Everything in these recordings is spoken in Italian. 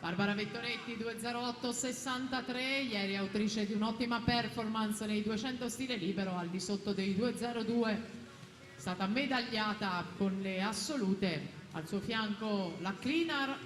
Barbara Vettoretti 2:08.63, ieri autrice di un'ottima performance nei 200 stile libero al di sotto dei 2:02, è stata medagliata con le assolute. Al suo fianco la Klinar,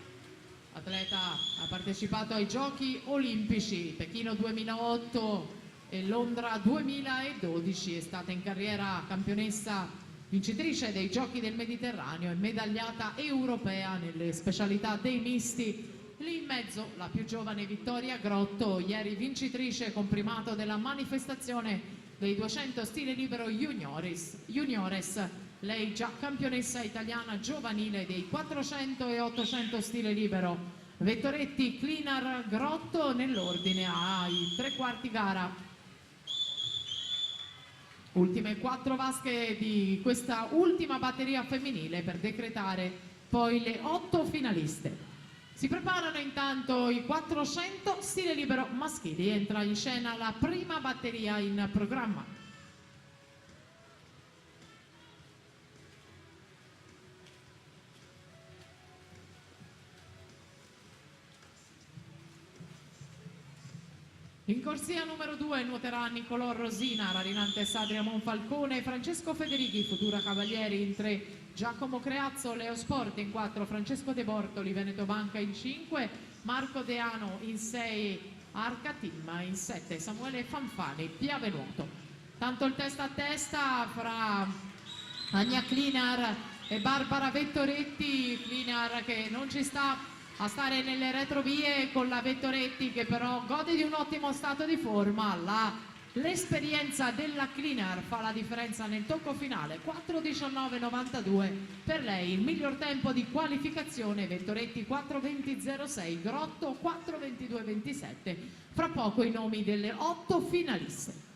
atleta ha partecipato ai Giochi Olimpici Pechino 2008 e Londra 2012, è stata in carriera campionessa vincitrice dei Giochi del Mediterraneo e medagliata europea nelle specialità dei misti. Lì in mezzo la più giovane Vittoria Grotto, ieri vincitrice con primato della manifestazione dei 200 stile libero juniores, lei già campionessa italiana giovanile dei 400 e 800 stile libero. Vettoretti, Klinar, Grotto nell'ordine ai 3/4 gara. Ultime 4 vasche di questa ultima batteria femminile per decretare poi le 8 finaliste. Si preparano intanto i 400 stile libero maschili, entra in scena la prima batteria in programma. In corsia numero 2 nuoterà Nicolò Rosina, Rarinantes Adria Monfalcone, Francesco Federighi, Futura Cavalieri in 3, Giacomo Creazzo, Leo Sport in 4, Francesco De Bortoli, Veneto Banca in 5, Marco Deano in 6, Arca Team in 7, Samuele Fanfani, Piave Nuoto. Tanto il testa a testa fra Ania Klinar e Barbara Vettoretti, Klinar che non ci sta a stare nelle retrovie con la Vettoretti che però gode di un ottimo stato di forma. L'esperienza della Klinar fa la differenza nel tocco finale, 4:19.92 per lei, il miglior tempo di qualificazione. Vettoretti 4:20.06, Grotto 4:22.27. Fra poco i nomi delle 8 finaliste.